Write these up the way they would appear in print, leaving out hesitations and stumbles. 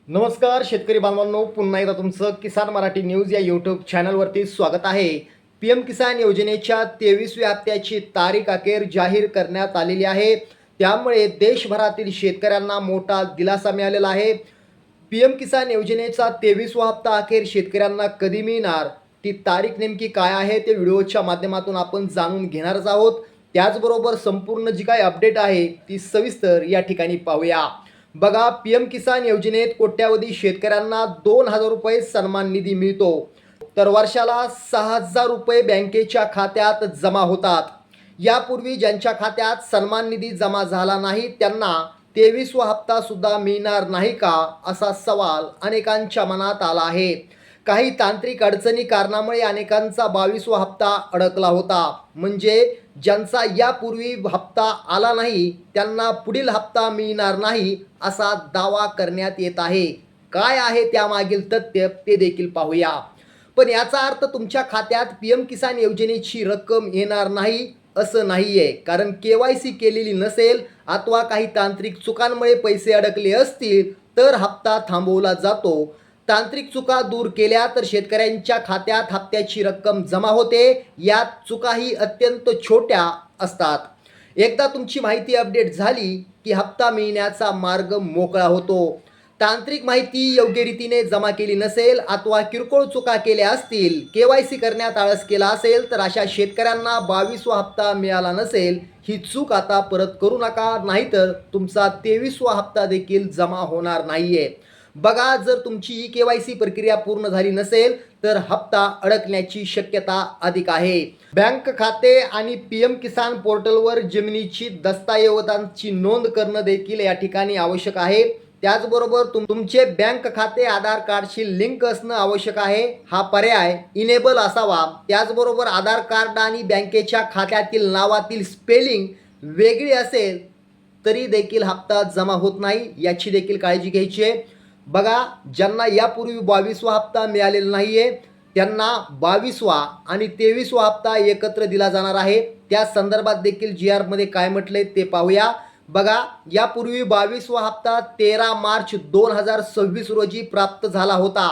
नमस्कार शेतकरी बांधवांनो, पुन्हा एकदा तुमचं किसान मराठी न्यूज या यूट्यूब चॅनलवरती स्वागत आहे। पीएम किसान योजनेच्या 23व्या हप्त्याची तारीख अखेर जाहीर करण्यात आलेली आहे। त्यामुळे देशभरातील शेतकऱ्यांना मोठा दिलासा मिळालेला आहे। पीएम किसान योजनेचा 23वा हप्ता अखेर शेतकऱ्यांना कधी मिळणार, ती तारीख नेमकी काय आहे ते व्हिडिओच्या माध्यमातून आपण जाणून घेणारच आहोत। त्याचबरोबर संपूर्ण जी काही अपडेट आहे ती सविस्तर या ठिकाणी पाहूया। बघा, पीएम किसान योजनेत कोट्यावधी शेतकऱ्यांना 2,000 रुपये सन्मान निधी मिळतो, तर वर्षाला 6,000 रुपये बँकेच्या खात्यात जमा होतात। यापूर्वी ज्यांच्या खात्यात सन्मान निधी जमा झाला नाही त्यांना 23वा हप्ता सुद्धा मिळणार नाही का, असा सवाल अनेकांच्या मनात आला आहे। काही तांत्रिक अडचणी कारणामुळे अनेकांचा 22वा हप्ता अडकला होता। म्हणजे ज्यांचा यापूर्वी हप्ता आला नाही त्यांना पुढील हप्ता मिळणार नाही असा दावा करण्यात येत आहे। काय आहे त्यामागील तथ्य ते देखील पाहूया। पण याचा अर्थ तुमच्या खात्यात पीएम किसान योजनेची रक्कम येणार नाही असं नाहीये, कारण केवायसी केलेली नसेल अथवा काही तांत्रिक चुकांमुळे पैसे अडकले असतील तर हप्ता थांबवला जातो। तांत्रिक चुका दूर केल्या तर शेतकऱ्यांच्या खात्यात हप्त्याची रक्कम जमा होते। यात चुकाही अत्यंत छोट्या असतात। एकदा तुमची माहिती अपडेट झाली की हप्ता मिळण्याचा मार्ग मोकळा होतो। तांत्रिक माहिती योग्य रीतीने जमा केली नसेल अथवा किरकोळ चुका केल्या असतील, केवायसी करण्यात आळस केला असेल तर अशा शेतकऱ्यांना 22वा हप्ता मिळाला नसेल। ही चूक आता परत करू नका, नाहीतर तुमचा 23वा हप्ता देखील जमा होणार नाहीये। बघा, जर तुमची ई केवायसी प्रक्रिया पूर्ण झाली नसेल तर हप्ता अडकण्याची शक्यता अधिक आहे। बँक खाते आणि पीएम किसान पोर्टलवर जमिनीची दस्तऐवजांची नोंद करणं देखील या ठिकाणी आवश्यक आहे। त्याचबरोबर तुमचे बँक खाते आधार कार्डशी लिंक असणं आवश्यक आहे। हा पर्याय इनेबल असावा। त्याचबरोबर आधार कार्ड आणि बँकेच्या खात्यातील नावातील स्पेलिंग वेगळी असेल तरी देखील हप्ता जमा होत नाही, याची देखील काळजी घ्यायची आहे। बघा, ज्यांना यापूर्वी 22वा हप्ता मिळालेला नाहीये त्यांना 22वा आणि 23वा हप्ता एकत्र दिला जाणार आहे। त्या संदर्भात देखील GR मध्ये काय म्हटलंय ते पाहूया। बघा, यापूर्वी 22वा हप्ता 13 मार्च 2026 रोजी प्राप्त झाला होता।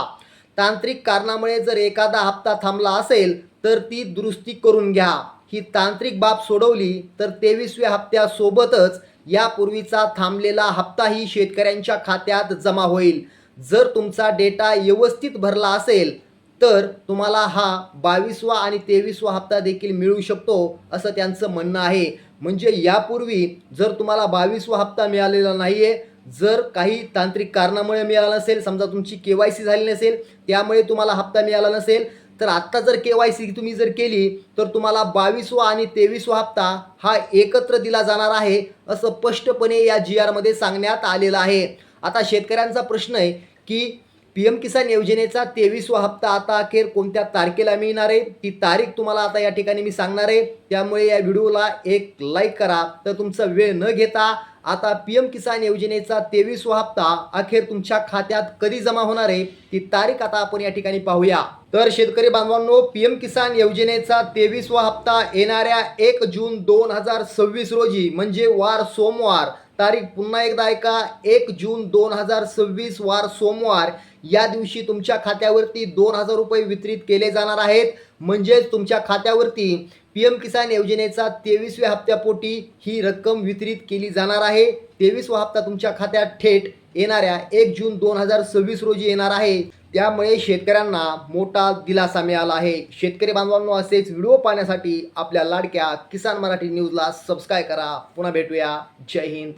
तांत्रिक कारणामुळे जर एखादा हप्ता थांबला असेल तर ती दुरुस्ती करून घ्या। ही तांत्रिक बाब सोडवली तर 23व्या हप्त्यासोबतच यापूर्वीचा थांबलेला हप्ताही शेतकऱ्यांच्या खात्यात जमा होईल। जर तुमचा डेटा व्यवस्थित भरला असेल तर तुम्हाला हा 22वा आणि 23वा हप्ता देखील मिळू शकतो असं त्यांचं म्हणणं आहे। म्हणजे यापूर्वी जर तुम्हाला 22वा हप्ता मिळालेला नाहीये, जर काही तांत्रिक कारणामुळे मिळाला नसेल, समजा तुमची केवायसी झाली नसेल त्यामुळे तुम्हाला हप्ता मिळाला नसेल, तर आत्ता जर केवायसी तुम्ही जर केली तर तुम्हाला 22वा आणि 23वा हप्ता हा एकत्र दिला जाणार आहे असं स्पष्टपणे या GR मध्ये सांगण्यात आलेलं आहे। आता शेतकऱ्यांचा प्रश्न आहे की पीएम किसान योजनेचा 23वा हप्ता आता अखेर कोणत्या तारखेला मिळणार आहे, ती तारीख तुम्हाला आता या ठिकाणी मी सांगणार आहे। त्यामुळे या व्हिडिओला एक लाईक करा। तर तुमचा वेळ न घेता आता पीएम किसान योजनेचा 23वा हप्ता अखेर तुमच्या खात्यात कधी जमा होणार आहे ती तारीख आता आपण या ठिकाणी पाहूया। तर शेतकरी बांधवांनो, पीएम किसान योजनेचा 23वा हप्ता येणाऱ्या 1 जून 2026 रोजी म्हणजे वार सोमवार, तारीख पुन्हा एकदा ऐका, 1 जून 2026 वार सोमवार या दिवशी तुमच्या खात्यावरती 2,000 रुपये वितरित केले जाणार आहेत। म्हणजेच तुमच्या खात्यावरती पीएम किसान योजनेचा 23व्या हप्त्यापोटी ही रक्कम वितरित केली जाणार आहे। 23वा हप्ता तुमच्या खात्यात थेट येणाऱ्या 1 जून 2026 रोजी येणार आहे। त्यामुळे शेतकऱ्यांना मोठा दिलासा मिळाला आहे। शेतकरी बांधवांनो, असेच व्हिडिओ पाहण्यासाठी आपल्या लाडक्या किसान मराठी न्यूजला सबस्क्राईब करा। पुन्हा भेटूया। जय हिंद,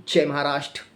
जय महाराष्ट्र।